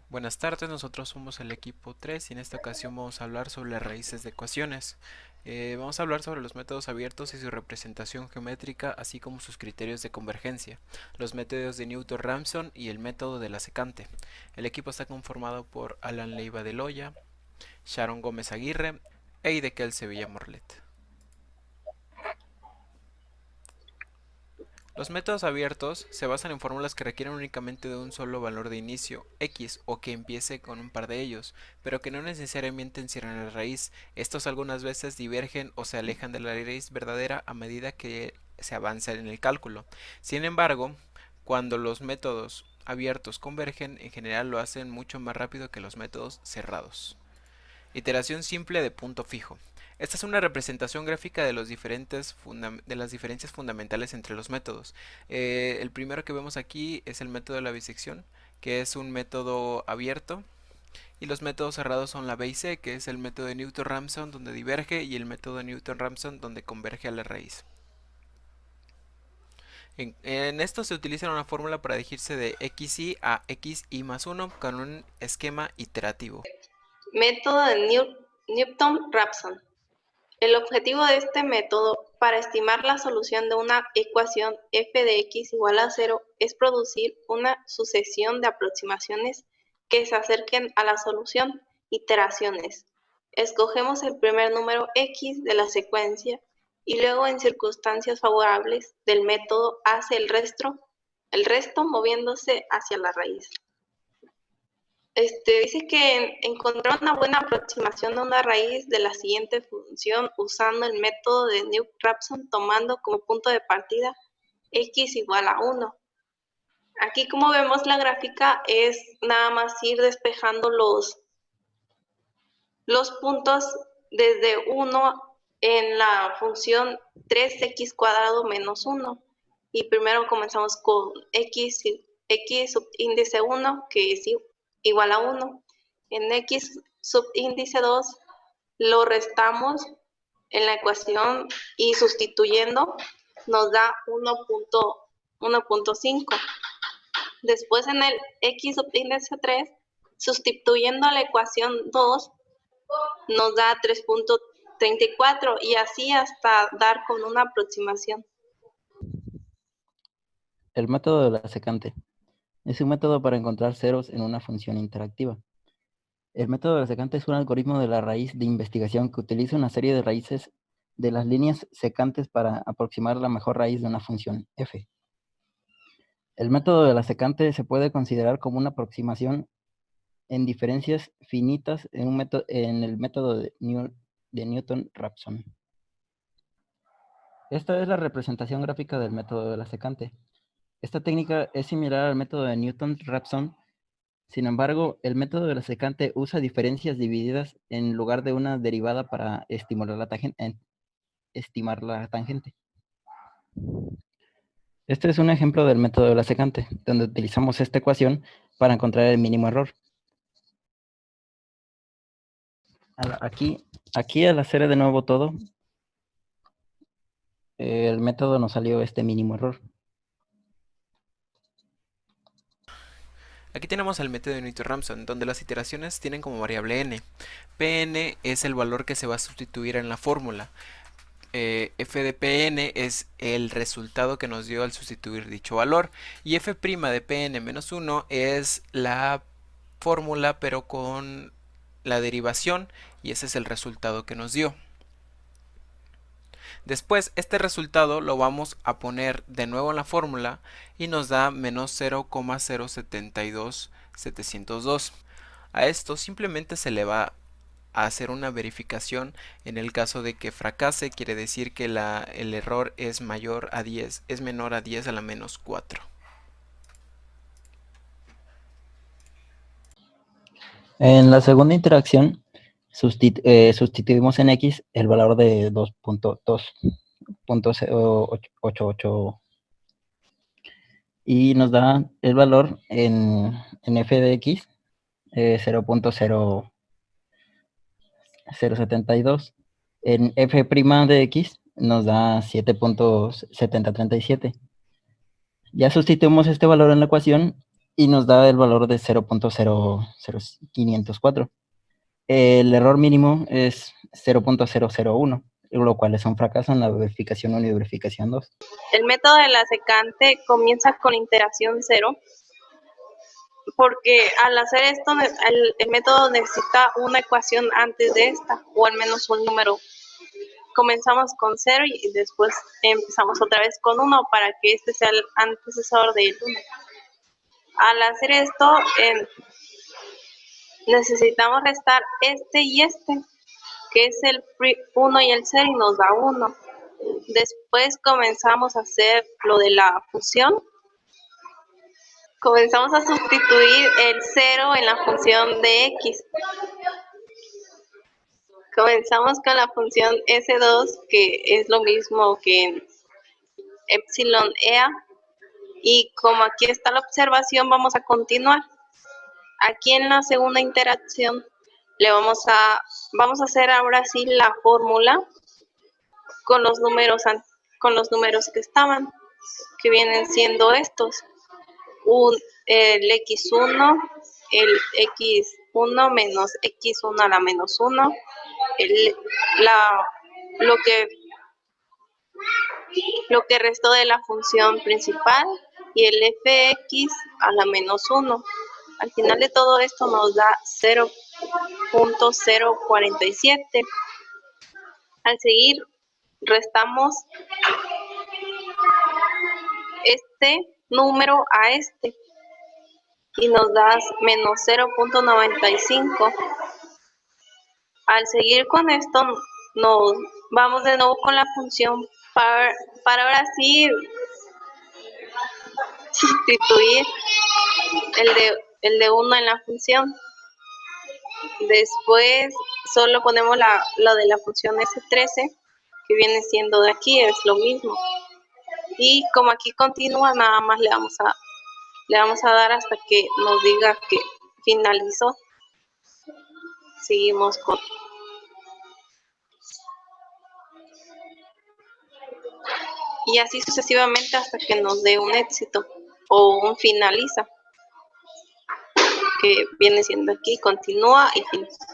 Buenas tardes, nosotros somos el equipo 3 y en esta ocasión vamos a hablar sobre las raíces de ecuaciones. Vamos a hablar sobre los métodos abiertos y su representación geométrica, así como sus criterios de convergencia, los métodos de Newton-Raphson y el método de la secante. El equipo está conformado por Alan Leiva de Loya, Sharon Gómez Aguirre e Idekel Sevilla Morlet. Los métodos abiertos se basan en fórmulas que requieren únicamente de un solo valor de inicio, x, o que empiece con un par de ellos, pero que no necesariamente encierran la raíz. Estos algunas veces divergen o se alejan de la raíz verdadera a medida que se avanza en el cálculo. Sin embargo, cuando los métodos abiertos convergen, en general lo hacen mucho más rápido que los métodos cerrados. Iteración simple de punto fijo. Esta es una representación gráfica de, de las diferencias fundamentales entre los métodos. El primero que vemos aquí es el método de la bisección, que es un método abierto, y los métodos cerrados son la B y C, que es el método de Newton-Raphson donde diverge y el método de Newton-Raphson donde converge a la raíz. En esto se utiliza una fórmula para dirigirse de xy a xy más 1 con un esquema iterativo. Método de Newton-Raphson. El objetivo de este método para estimar la solución de una ecuación f de x igual a 0 es producir una sucesión de aproximaciones que se acerquen a la solución, iteraciones. Escogemos el primer número x de la secuencia y luego en circunstancias favorables del método hace el resto moviéndose hacia la raíz. Dice que encontrar una buena aproximación de una raíz de la siguiente función usando el método de Newton-Raphson tomando como punto de partida x igual a 1. Aquí como vemos la gráfica es nada más ir despejando los puntos desde 1 en la función 3x cuadrado menos 1. Y primero comenzamos con x subíndice 1, que es igual a 1. En x subíndice 2 lo restamos en la ecuación y sustituyendo nos da 1.5. Después en el x subíndice 3, sustituyendo a la ecuación 2, nos da 3.34 y así hasta dar con una aproximación. El método de la secante es un método para encontrar ceros en una función interactiva. El método de la secante es un algoritmo de la raíz de investigación que utiliza una serie de raíces de las líneas secantes para aproximar la mejor raíz de una función f. El método de la secante se puede considerar como una aproximación en diferencias finitas en el método de Newton-Raphson. Esta es la representación gráfica del método de la secante. Esta técnica es similar al método de Newton-Raphson. Sin embargo, el método de la secante usa diferencias divididas en lugar de una derivada para estimar la tangente. Este es un ejemplo del método de la secante, donde utilizamos esta ecuación para encontrar el mínimo error. Aquí al hacer de nuevo todo, el método nos salió este mínimo error. Aquí tenemos el método de Newton-Raphson, donde las iteraciones tienen como variable n. Pn es el valor que se va a sustituir en la fórmula. F de Pn es el resultado que nos dio al sustituir dicho valor. Y F' de Pn menos 1 es la fórmula pero con la derivación y ese es el resultado que nos dio. Después este resultado lo vamos a poner de nuevo en la fórmula y nos da menos 0,072702. A esto simplemente se le va a hacer una verificación. En el caso de que fracase, quiere decir que el error es menor a 10 a la menos 4. En la segunda interacción, sustituimos en x el valor de 2.2.88 y nos da el valor en f de x 0.072. En f' de x nos da 7.7037. Ya sustituimos este valor en la ecuación y nos da el valor de 0.00504. El error mínimo es 0.001, lo cual es un fracaso en la verificación 1 y verificación 2. El método de la secante comienza con iteración 0, porque al hacer esto el método necesita una ecuación antes de esta, o al menos un número. Comenzamos con 0 y después empezamos otra vez con 1 para que este sea el antecesor del 1. Al hacer esto, necesitamos restar este y este, que es el 1 y el 0, y nos da 1. Después comenzamos a hacer lo de la fusión. Comenzamos a sustituir el 0 en la función de x. Comenzamos con la función S2, que es lo mismo que en epsilon EA. Y como aquí está la observación, vamos a continuar. Aquí en la segunda interacción vamos a hacer ahora sí la fórmula con los números que estaban, que vienen siendo estos. El x1, el x1 menos x1 a la menos 1, lo que restó de la función principal, y el fx a la menos 1. Al final de todo esto nos da 0.047. Al seguir, restamos este número a este y nos da menos 0.95. Al seguir con esto, nos vamos de nuevo con la función para ahora sí sustituir el de 1 en la función. Después solo ponemos lo de la función S13, que viene siendo de aquí, es lo mismo. Y como aquí continúa, nada más le vamos a dar hasta que nos diga que finalizó. Seguimos con... Y así sucesivamente hasta que nos dé un éxito o un finaliza, que viene siendo aquí, continúa y finaliza.